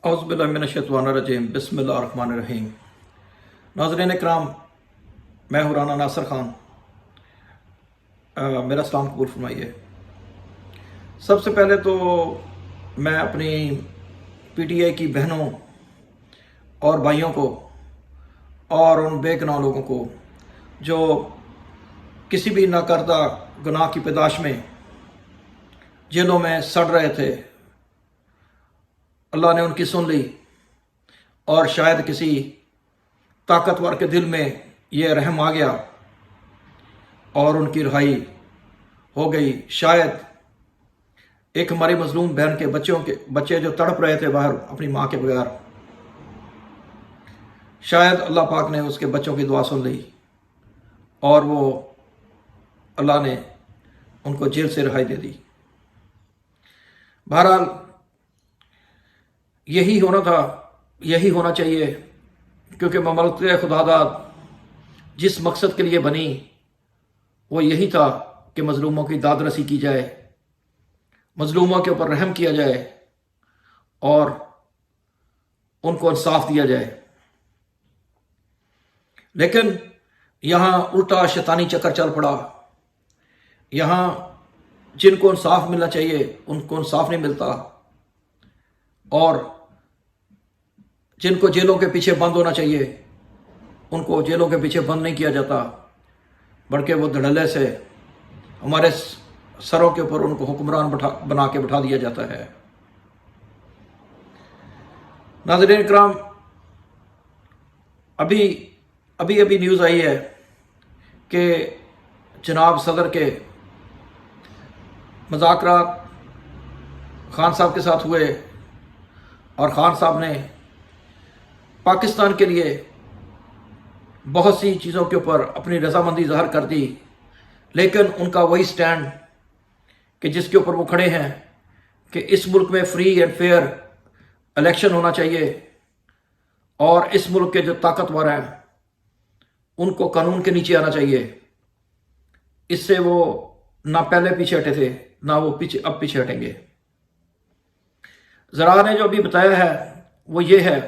औज़ुबिल्लाहिमिनश्शैतानिर्रजीम बिस्मिल्लाहिर्रहमानिर्रहीम। नाज़रीन इकराम, मैं हूँ राना नासिर ख़ान। मेरा सलाम कबूल फरमाइए। सबसे पहले तो मैं अपनी पीटीआई की बहनों और भाइयों को और उन बेगुनाह लोगों को जो किसी भी नाकर्दा गुनाह की पैदाश में जेलों में सड़ रहे थे, अल्लाह ने उनकी सुन ली और शायद किसी ताकतवर के दिल में ये रहम आ गया और उनकी रिहाई हो गई। शायद एक हमारी मजलूम बहन के बच्चे जो तड़प रहे थे बाहर अपनी माँ के बगैर, शायद अल्लाह पाक ने उसके बच्चों की दुआ सुन ली और वो अल्लाह ने उनको जेल से रिहाई दे दी। बहरहाल यही होना था, यही होना चाहिए, क्योंकि ममलकत खुदादाद जिस मकसद के लिए बनी वो यही था कि मजलूमों की दादरसी की जाए, मजलूमों के ऊपर रहम किया जाए और उनको इंसाफ दिया जाए। लेकिन यहाँ उल्टा शैतानी चक्कर चल पड़ा। यहाँ जिनको इंसाफ मिलना चाहिए उनको इंसाफ नहीं मिलता और जिनको जेलों के पीछे बंद होना चाहिए उनको जेलों के पीछे बंद नहीं किया जाता, बल्कि वो धड़ल्ले से हमारे सरों के ऊपर उनको हुक्मरान बना के बिठा दिया जाता है। नाज़रीन इकराम, अभी न्यूज़ आई है कि जनाब सदर के मुज़ाकरात खान साहब के साथ हुए और खान साहब ने पाकिस्तान के लिए बहुत सी चीज़ों के ऊपर अपनी रजामंदी ज़ाहिर कर दी, लेकिन उनका वही स्टैंड कि जिसके ऊपर वो खड़े हैं कि इस मुल्क में फ्री एंड फेयर इलेक्शन होना चाहिए और इस मुल्क के जो ताकतवर हैं उनको कानून के नीचे आना चाहिए। इससे वो ना पहले पीछे हटे थे ना वो अब पीछे हटेंगे। ज़रा ने जो अभी बताया है वो ये है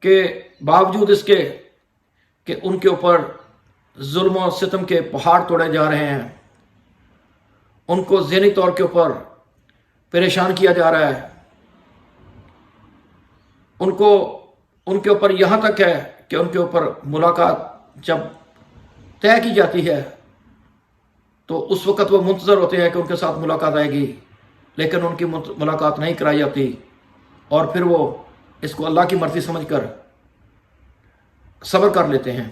कि बावजूद इसके कि उनके ऊपर जुल्म और सितम के पहाड़ तोड़े जा रहे हैं, उनको ज़हनी तौर के ऊपर परेशान किया जा रहा है, उनके ऊपर यहाँ तक है कि उनके ऊपर मुलाकात जब तय की जाती है तो उस वक़्त वो मुंतज़र होते हैं कि उनके साथ मुलाकात आएगी, लेकिन उनकी मुलाकात नहीं कराई जाती और फिर वो इसको अल्लाह की मर्ज़ी समझकर सब्र कर लेते हैं।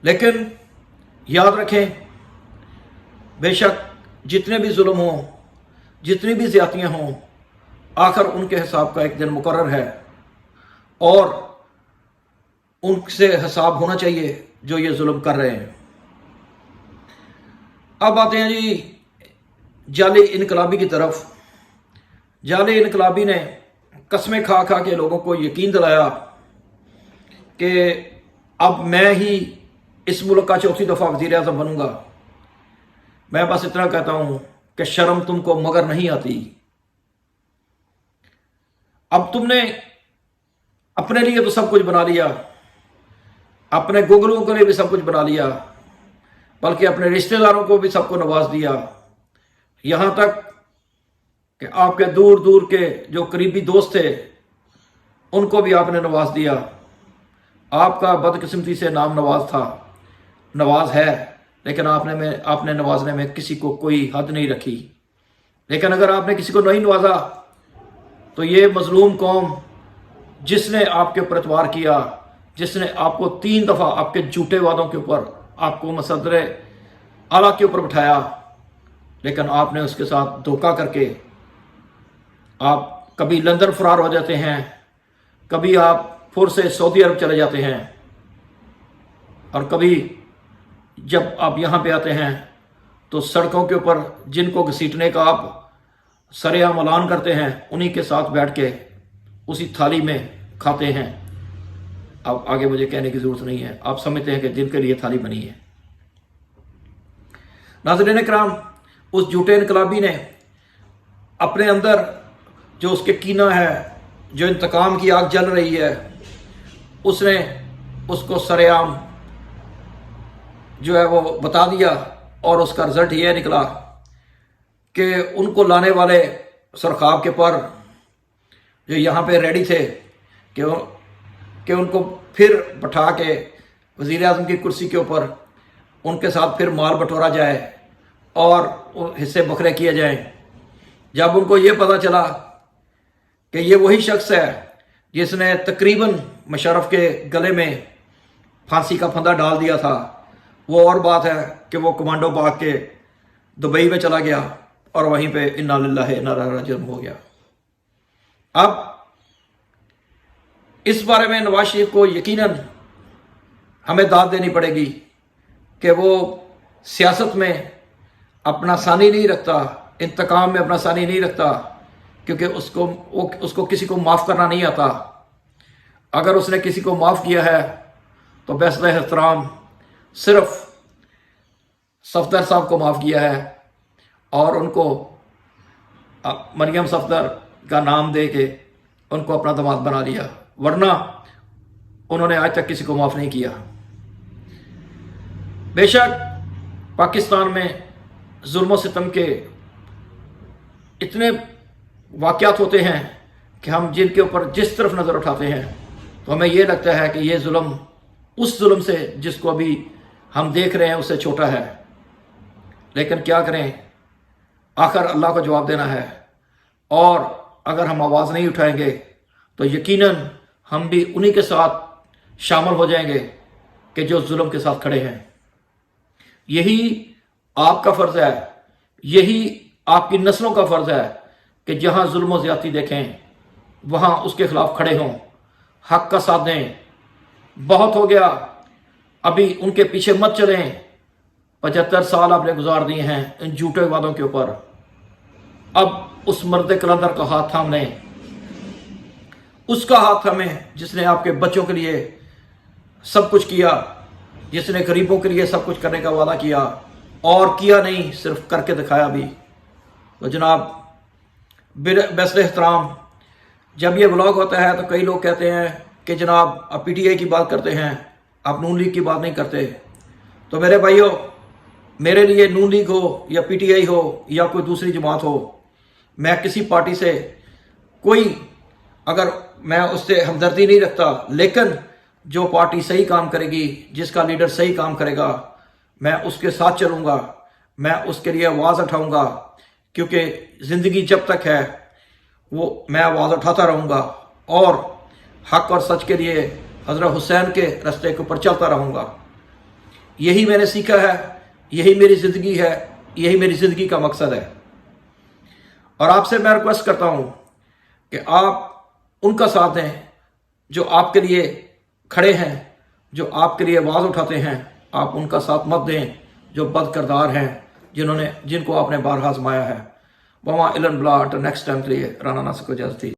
लेकिन याद रखें, बेशक जितने भी जुल्म हों, जितनी भी ज़्यादतियाँ हों, आखिर उनके हिसाब का एक दिन मुकर्रर है और उनसे हिसाब होना चाहिए जो ये जुल्म कर रहे हैं। अब आते हैं जी जाली इनकलाबी की तरफ। जाली इनकलाबी ने कस्में खा खा के लोगों को यकीन दिलाया कि अब मैं ही इस मुल्क का चौथी दफ़ा वज़ीर आज़म बनूंगा। मैं बस इतना कहता हूं कि शर्म तुमको मगर नहीं आती। अब तुमने अपने लिए तो सब कुछ बना लिया, अपने गुगलों के लिए भी सब कुछ बना लिया, बल्कि अपने रिश्तेदारों को भी सबको नवाज दिया, यहाँ तक कि आपके दूर दूर के जो करीबी दोस्त थे उनको भी आपने नवाज दिया। आपका बदकिस्मती से नाम नवाज था, नवाज है, लेकिन आपने नवाजने में किसी को कोई हद नहीं रखी। लेकिन अगर आपने किसी को नहीं नवाजा तो ये मजलूम कौम जिसने आपके ऊपर एतवार किया, जिसने आपको 3 दफ़ा आपके झूठे वादों के ऊपर आपको मसदर आला के ऊपर बिठाया, लेकिन आपने उसके साथ धोखा करके आप कभी लंदन फरार हो जाते हैं, कभी आप फिर से सऊदी अरब चले जाते हैं और कभी जब आप यहाँ पे आते हैं तो सड़कों के ऊपर जिनको घसीटने का आप सरेआम ऐलान करते हैं उन्हीं के साथ बैठ के उसी थाली में खाते हैं। अब आगे मुझे कहने की ज़रूरत नहीं है, आप समझते हैं कि जिनके लिए थाली बनी है। नाज़रीन इकराम, उस झूठे इनकलाबी ने अपने अंदर جو اس کے کینہ ہے، جو انتقام کی آگ جل رہی ہے، اس نے اس کو سر عام جو ہے وہ بتا دیا، اور اس کا رزلٹ یہ نکلا کہ ان کو لانے والے سرخاب کے پر جو یہاں پہ ریڈی تھے کہ ان کو پھر بٹھا کے وزیر اعظم کی کرسی کے اوپر ان کے ساتھ پھر مال بٹورا جائے اور حصے بکھرے کیے جائیں، جب ان کو یہ پتہ چلا کہ یہ وہی شخص ہے جس نے تقریباً مشرف کے گلے میں پھانسی کا پھندا ڈال دیا تھا، وہ اور بات ہے کہ وہ کمانڈو بھاگ کے دبئی میں چلا گیا اور وہیں پہ انا للہ و انا الیہ راجعون ہو گیا۔ اب اس بارے میں نواز شریف کو یقیناً ہمیں داد دینی پڑے گی کہ وہ سیاست میں اپنا ثانی نہیں رکھتا، انتقام میں اپنا ثانی نہیں رکھتا، کیونکہ اس کو کسی کو معاف کرنا نہیں آتا۔ اگر اس نے کسی کو معاف کیا ہے تو بیسط احترام صرف صفدر صاحب کو معاف کیا ہے اور ان کو مریم صفدر کا نام دے کے ان کو اپنا داماد بنا لیا، ورنہ انہوں نے آج تک کسی کو معاف نہیں کیا۔ بے شک پاکستان میں ظلم و ستم کے اتنے واقعات ہوتے ہیں کہ ہم جن کے اوپر جس طرف نظر اٹھاتے ہیں تو ہمیں یہ لگتا ہے کہ یہ ظلم اس ظلم سے جس کو ابھی ہم دیکھ رہے ہیں اس سے چھوٹا ہے، لیکن کیا کریں، آخر اللہ کو جواب دینا ہے، اور اگر ہم آواز نہیں اٹھائیں گے تو یقیناً ہم بھی انہی کے ساتھ شامل ہو جائیں گے کہ جو ظلم کے ساتھ کھڑے ہیں۔ یہی آپ کا فرض ہے، یہی آپ کی نسلوں کا فرض ہے کہ جہاں ظلم و زیادتی دیکھیں وہاں اس کے خلاف کھڑے ہوں، حق کا ساتھ دیں۔ بہت ہو گیا، ابھی ان کے پیچھے مت چلیں۔ 75 سال آپ نے گزار دیے ہیں ان جھوٹے وعدوں کے اوپر، اب اس مرد کلندر کا ہاتھ تھام لیں، اس کا ہاتھ تھامیں جس نے آپ کے بچوں کے لیے سب کچھ کیا، جس نے غریبوں کے لیے سب کچھ کرنے کا وعدہ کیا اور کیا نہیں، صرف کر کے دکھایا بھی۔ تو جناب بیسط احترام، جب یہ ولاگ ہوتا ہے تو کئی لوگ کہتے ہیں کہ جناب آپ پی ٹی آئی کی بات کرتے ہیں، آپ نون لیگ کی بات نہیں کرتے۔ تو میرے بھائیوں، میرے لیے نون لیگ ہو یا پی ٹی آئی ہو یا کوئی دوسری جماعت ہو، میں کسی پارٹی سے اگر میں اس سے ہمدردی نہیں رکھتا، لیکن جو پارٹی صحیح کام کرے گی، جس کا لیڈر صحیح کام کرے گا، میں اس کے ساتھ چلوں گا، میں اس کے لیے آواز اٹھاؤں گا، کیونکہ زندگی جب تک ہے وہ میں آواز اٹھاتا رہوں گا اور حق اور سچ کے لیے حضرت حسین کے راستے کے اوپر چلتا رہوں گا۔ یہی میں نے سیکھا ہے، یہی میری زندگی ہے، یہی میری زندگی کا مقصد ہے۔ اور آپ سے میں ریکویسٹ کرتا ہوں کہ آپ ان کا ساتھ دیں جو آپ کے لیے کھڑے ہیں، جو آپ کے لیے آواز اٹھاتے ہیں۔ آپ ان کا ساتھ مت دیں جو بد کردار ہیں، جن کو آپ نے بارہا آزمایا ہے۔ وما الن بلا نیکسٹ ٹائم کے لیے رانا ناصر کو اجازت دی۔